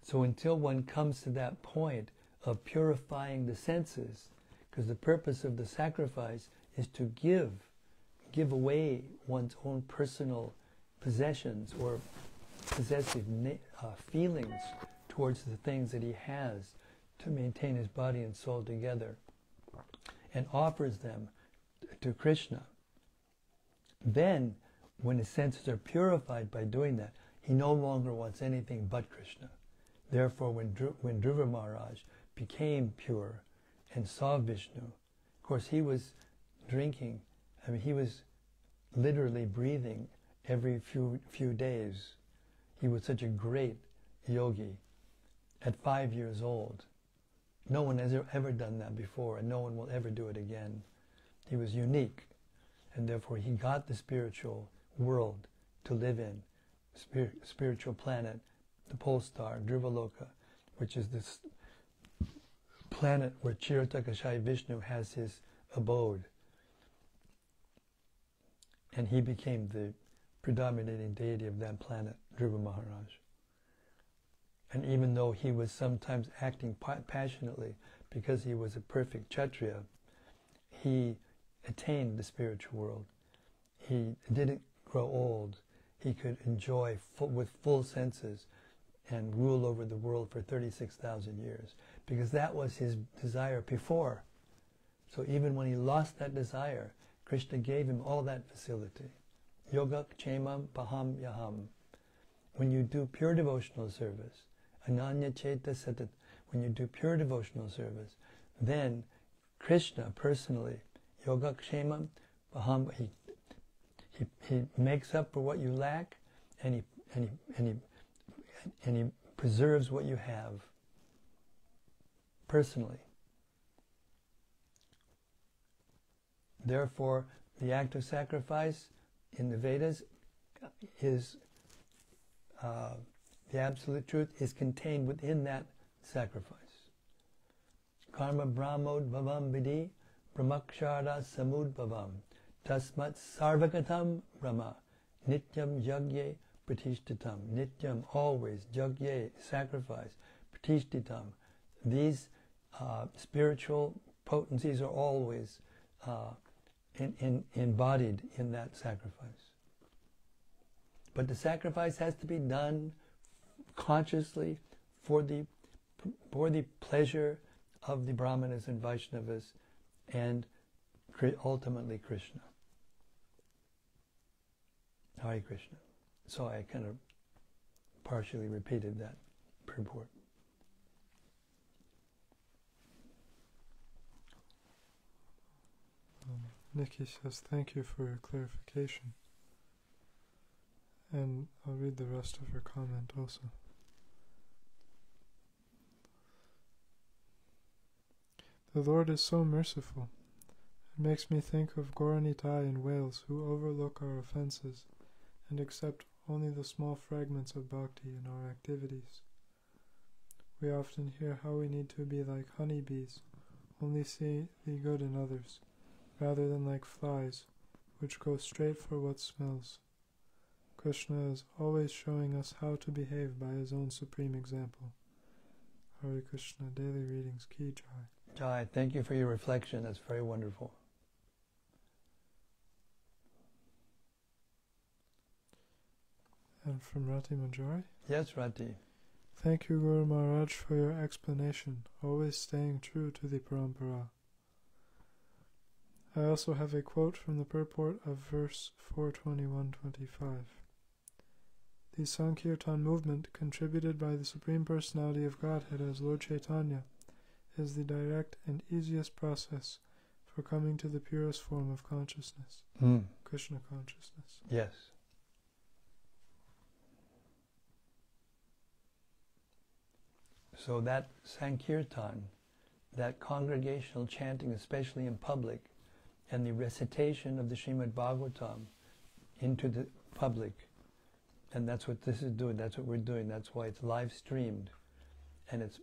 A: So until one comes to that point of purifying the senses, because the purpose of the sacrifice is to give away one's own personal possessions or possessive feelings towards the things that he has to maintain his body and soul together, and offers them to Krishna, then when his senses are purified by doing that, he no longer wants anything but Krishna. Therefore, when Dhruva Maharaj became pure and saw Vishnu, of course he was drinking, he was literally breathing every few days. He was such a great yogi at 5 years old. No one has ever done that before, and no one will ever do it again. He was unique, and therefore he got the spiritual world to live in, spiritual planet, the pole star, Dhruvaloka, which is this planet where Kshirotakashayi Vishnu has his abode. And he became the predominating deity of that planet, Dhruva Maharaj. And even though he was sometimes acting passionately because he was a perfect Kshatriya, he attained the spiritual world. He didn't grow old. He could enjoy with full senses and rule over the world for 36,000 years, because that was his desire before. So even when he lost that desire, Krishna gave him all that facility. Yoga kshemam paham yaham. When you do pure devotional service, ananya cheta satat, when you do pure devotional service, then Krishna personally, yoga kshemam paham, he makes up for what you lack, and he preserves what you have personally. Therefore, the act of sacrifice in the Vedas is the absolute truth is contained within that sacrifice. Karma brahmod bhavam vidhi brahmakshara samud bhavam tasmat sarvagatam brahma nityam yagye pratishtitam. Nityam, always, yagye, sacrifice, pratishtitam. These spiritual potencies are always embodied in that sacrifice. But the sacrifice has to be done consciously for the pleasure of the Brahmanas and Vaishnavas, and ultimately Krishna. Hare Krishna. So I kind of partially repeated that purport.
B: Nikki says, thank you for your clarification. And I'll read the rest of her comment also. The Lord is so merciful. It makes me think of Gauranitai in Wales, who overlook our offenses and accept only the small fragments of bhakti in our activities. We often hear how we need to be like honeybees, only see the good in others, rather than like flies, which go straight for what smells. Krishna is always showing us how to behave by his own supreme example. Hare Krishna, daily readings, Ki Jai.
A: Jai, thank you for your reflection. That's very wonderful.
B: And from Rati Manjari?
A: Yes, Rati.
B: Thank you, Guru Maharaj, for your explanation, always staying true to the parampara. I also have a quote from the purport of verse 421-25. The Sankirtan movement, contributed by the Supreme Personality of Godhead as Lord Chaitanya, is the direct and easiest process for coming to the purest form of consciousness, Krishna consciousness.
A: Yes. So that Sankirtan, that congregational chanting, especially in public, and the recitation of the Srimad Bhagavatam into the public, and that's what this is doing. That's what we're doing. That's why it's live streamed, and it's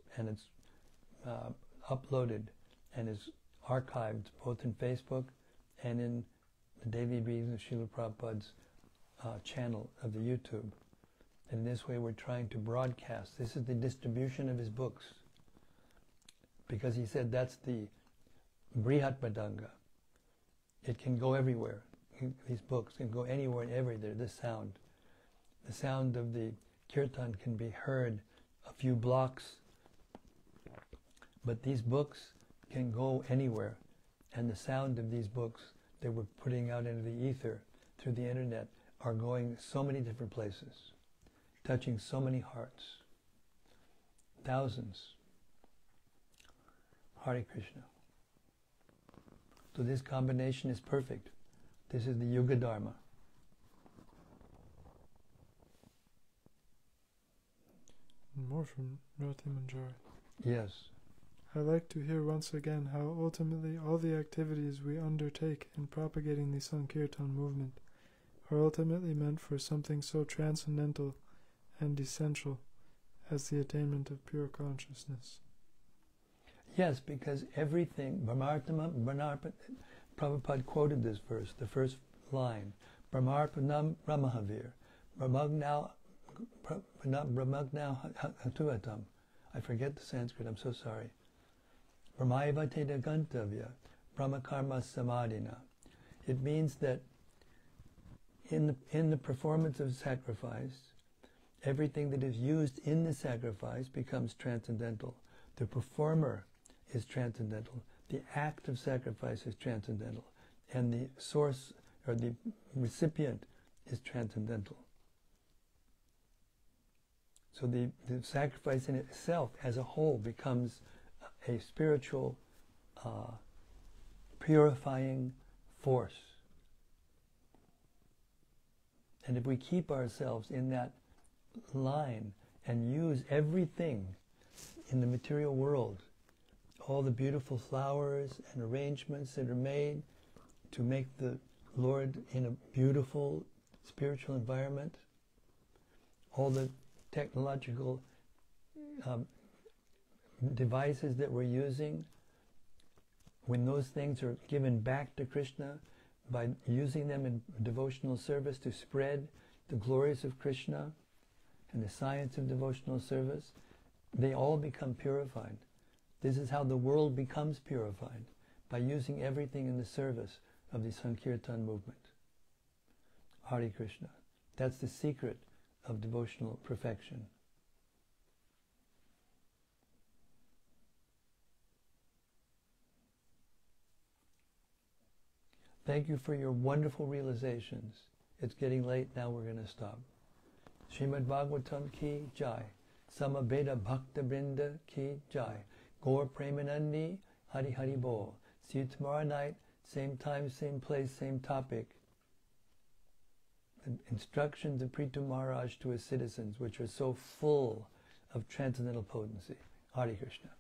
A: uploaded and is archived both in Facebook and in the Daily Readings of Srila Prabhupada's channel of the YouTube. And in this way, we're trying to broadcast. This is the distribution of his books, because he said that's the Brihat Madanga. It can go everywhere. These books can go anywhere and everywhere. This sound. The sound of the kirtan can be heard a few blocks. But these books can go anywhere, and the sound of these books that we're putting out into the ether through the internet are going so many different places, touching so many hearts. Thousands. Hare Krishna. So this combination is perfect. This is the Yuga Dharma.
B: More from Rati Manjari.
A: Yes.
B: I like to hear once again how ultimately all the activities we undertake in propagating the Sankirtan movement are ultimately meant for something so transcendental and essential as the attainment of pure consciousness.
A: Yes, because everything, Prabhupada quoted this verse, the first line, Brahmarpanam Brahmahavir, Brahmagnau Hatuatam. I forget the Sanskrit, I'm so sorry. Brahmayava Teda Gantavya, Brahmakarma Samadhina. It means that in the performance of sacrifice, everything that is used in the sacrifice becomes transcendental. The performer is transcendental. The act of sacrifice is transcendental. And the source, or the recipient, is transcendental. So the sacrifice in itself as a whole becomes a spiritual purifying force. And if we keep ourselves in that line and use everything in the material world, all the beautiful flowers and arrangements that are made to make the Lord in a beautiful spiritual environment, all the technological devices that we're using, when those things are given back to Krishna by using them in devotional service to spread the glories of Krishna and the science of devotional service, they all become purified. This is how the world becomes purified, by using everything in the service of the Sankirtan movement. Hare Krishna. That's the secret of devotional perfection. Thank you for your wonderful realizations. It's getting late, now we're going to stop. Srimad Bhagavatam ki jai. Samaveda Bhakta Brinda ki jai. Gaur Premanandi Hari Hari Bol. See you tomorrow night, same time, same place, same topic. The instructions of Prithu Maharaj to his citizens, which are so full of transcendental potency. Hare Krishna.